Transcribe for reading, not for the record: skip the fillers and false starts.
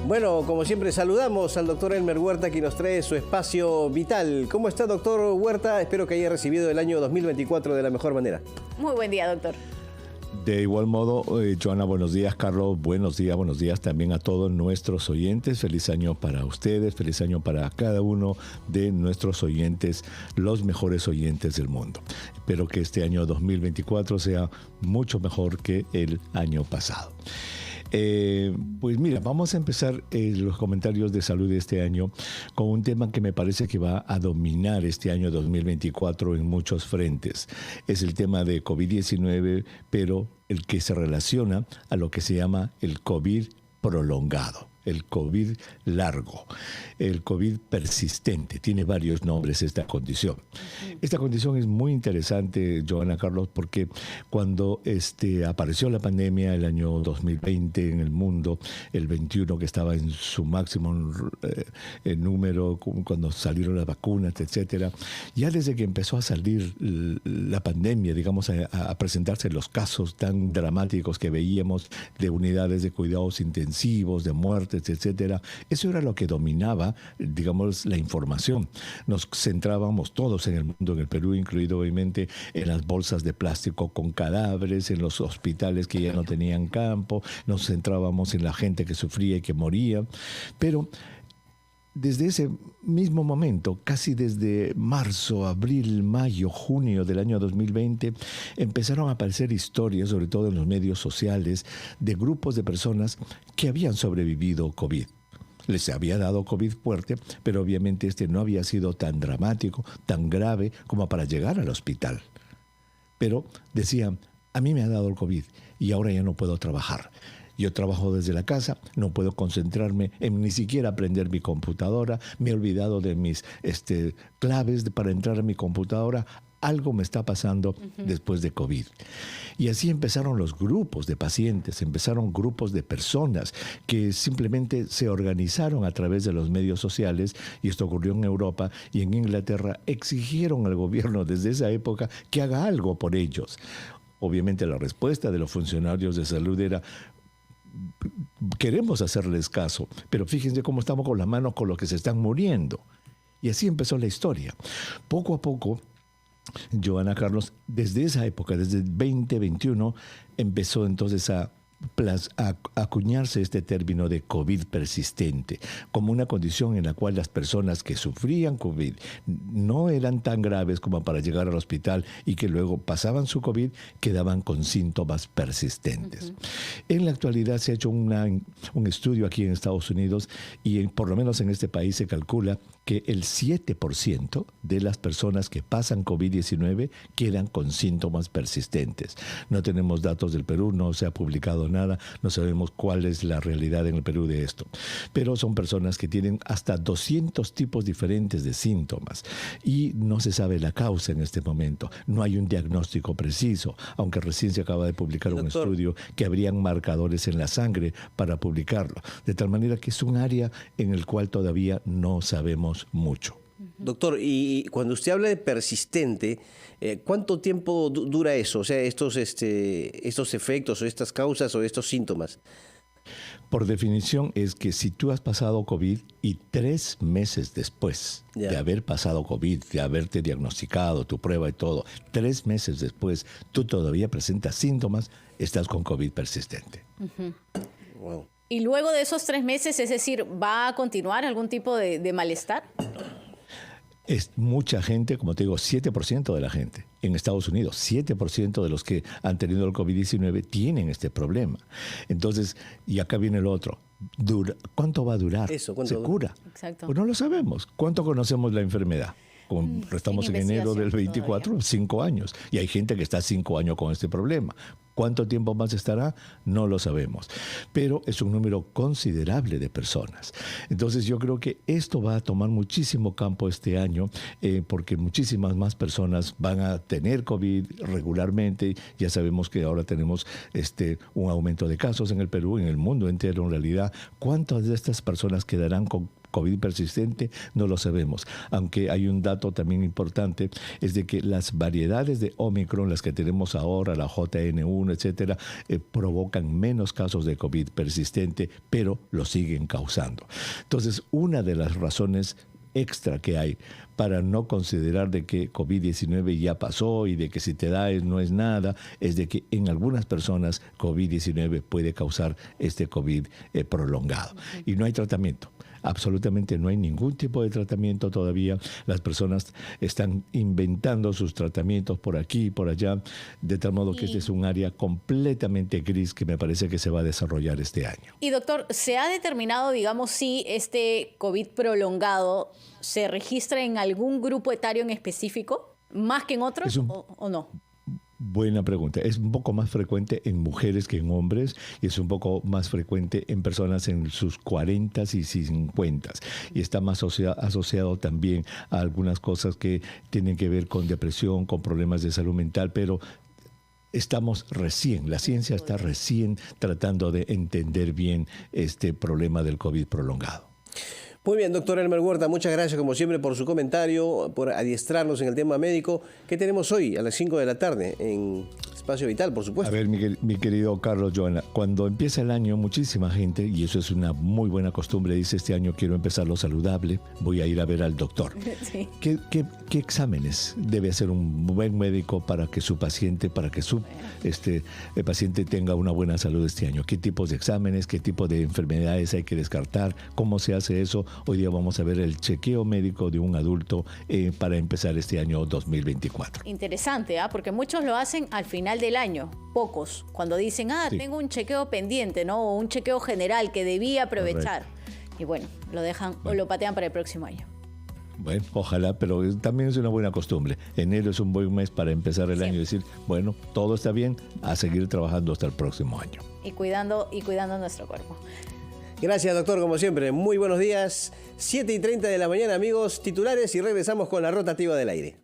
Bueno, como siempre saludamos al doctor Elmer Huerta, que nos trae su espacio vital. ¿Cómo está, doctor Huerta? Espero que haya recibido el año 2024 de la mejor manera. Muy buen día, doctor. De igual modo, Joana, buenos días, Carlos, buenos días también a todos nuestros oyentes. Feliz año para ustedes, feliz año para cada uno de nuestros oyentes, los mejores oyentes del mundo. Espero que este año 2024 sea mucho mejor que el año pasado. Pues mira, vamos a empezar los comentarios de salud de este año con un tema que me parece que va a dominar este año 2024 en muchos frentes. Es el tema de COVID-19, pero el que se relaciona a lo que se llama el COVID prolongado, el COVID largo, el COVID persistente. Tiene varios nombres esta condición. Esta condición es muy interesante, Joana, Carlos, porque cuando apareció la pandemia el año 2020 en el mundo, el 21 que estaba en su máximo número, cuando salieron las vacunas, etcétera, ya desde que empezó a salir la pandemia, digamos, a presentarse los casos tan dramáticos que veíamos de unidades de cuidados intensivos, de muertes, etcétera, eso era lo que dominaba, digamos, la información. Nos centrábamos todos en el mundo, en el Perú, incluido obviamente en las bolsas de plástico con cadáveres, en los hospitales que ya no tenían campo, nos centrábamos en la gente que sufría y que moría, pero desde ese mismo momento, casi desde marzo, abril, mayo, junio del año 2020, empezaron a aparecer historias, sobre todo en los medios sociales, de grupos de personas que habían sobrevivido COVID. Les había dado COVID fuerte, pero obviamente no había sido tan dramático, tan grave como para llegar al hospital. Pero decían, a mí me ha dado el COVID y ahora ya no puedo trabajar. Yo trabajo desde la casa, no puedo concentrarme en ni siquiera aprender mi computadora, me he olvidado de mis claves para entrar a mi computadora. Algo me está pasando después de COVID. Y así empezaron los grupos de pacientes, empezaron grupos de personas que simplemente se organizaron a través de los medios sociales, y esto ocurrió en Europa y en Inglaterra, exigieron al gobierno desde esa época que haga algo por ellos. Obviamente la respuesta de los funcionarios de salud era: queremos hacerles caso, pero fíjense cómo estamos con las manos con los que se están muriendo. Y así empezó la historia. Poco a poco, Joana, Carlos, desde esa época, desde el 2021, empezó entonces a acuñarse este término de COVID persistente, como una condición en la cual las personas que sufrían COVID no eran tan graves como para llegar al hospital y que luego pasaban su COVID, quedaban con síntomas persistentes. En la actualidad se ha hecho un estudio aquí en Estados Unidos y por lo menos en este país se calcula que el 7% de las personas que pasan COVID-19 quedan con síntomas persistentes. No tenemos datos del Perú, no se ha publicado nada, no sabemos cuál es la realidad en el Perú de esto. Pero son personas que tienen hasta 200 tipos diferentes de síntomas y no se sabe la causa en este momento. No hay un diagnóstico preciso, aunque recién se acaba de publicar un estudio que habrían marcadores en la sangre para publicarlo. De tal manera que es un área en el cual todavía no sabemos mucho. Doctor, y cuando usted habla de persistente, ¿cuánto tiempo dura eso? O sea, estos efectos o estas causas o estos síntomas. Por definición es que si tú has pasado COVID y 3 meses después de haber pasado COVID, de haberte diagnosticado, tu prueba y todo, 3 meses después tú todavía presentas síntomas, estás con COVID persistente. Wow. Y luego de esos 3 meses, es decir, ¿va a continuar algún tipo de malestar? Es mucha gente, como te digo, 7% de la gente en Estados Unidos, 7% de los que han tenido el COVID-19 tienen este problema. Entonces, y acá viene el otro. ¿Cuánto va a durar? Eso, ¿cuánto ¿Se cura? Exacto. Pues no lo sabemos. ¿Cuánto conocemos la enfermedad? Estamos en enero del 24, todavía. 5 años. Y hay gente que está 5 años con este problema. ¿Cuánto tiempo más estará? No lo sabemos. Pero es un número considerable de personas. Entonces yo creo que esto va a tomar muchísimo campo este año porque muchísimas más personas van a tener COVID regularmente. Ya sabemos que ahora tenemos un aumento de casos en el Perú, en el mundo entero en realidad. ¿Cuántas de estas personas quedarán con COVID persistente, no lo sabemos. Aunque hay un dato también importante, es de que las variedades de Omicron, las que tenemos ahora, la JN1, etcétera, provocan menos casos de COVID persistente, pero lo siguen causando. Entonces, una de las razones extra que hay para no considerar de que COVID-19 ya pasó y de que si te da no es nada, es de que en algunas personas COVID-19 puede causar este COVID prolongado. Y no hay tratamiento. Absolutamente no hay ningún tipo de tratamiento todavía. Las personas están inventando sus tratamientos por aquí y por allá, de tal modo que este es un área completamente gris que me parece que se va a desarrollar este año. Y doctor, ¿se ha determinado, digamos, si este COVID prolongado se registra en algún grupo etario en específico, más que en otros o no? Buena pregunta. Es un poco más frecuente en mujeres que en hombres y es un poco más frecuente en personas en sus 40s y 50s. Y está más asociado también a algunas cosas que tienen que ver con depresión, con problemas de salud mental, pero la ciencia está recién tratando de entender bien este problema del COVID prolongado. Muy bien, doctor Elmer Huerta, muchas gracias como siempre por su comentario, por adiestrarnos en el tema médico. ¿Qué tenemos hoy a las 5 de la tarde en Espacio Vital, por supuesto? A ver, mi querido Carlos, Joana, cuando empieza el año, muchísima gente, y eso es una muy buena costumbre, dice: este año quiero empezarlo saludable, voy a ir a ver al doctor. Sí. ¿Qué exámenes debe hacer un buen médico para que su paciente, el paciente tenga una buena salud este año? ¿Qué tipos de exámenes, qué tipo de enfermedades hay que descartar? ¿Cómo se hace eso? Hoy día vamos a ver el chequeo médico de un adulto para empezar este año 2024. Interesante, porque muchos lo hacen al final del año, pocos, cuando dicen, sí, tengo un chequeo pendiente, ¿no? O un chequeo general que debía aprovechar. Correcto. Y bueno, lo dejan o lo patean para el próximo año. Bueno, ojalá, pero también es una buena costumbre. Enero es un buen mes para empezar el año y decir, bueno, todo está bien, a seguir trabajando hasta el próximo año. Y cuidando nuestro cuerpo. Gracias, doctor, como siempre. Muy buenos días. 7:30 de la mañana, amigos, titulares, y regresamos con la rotativa del aire.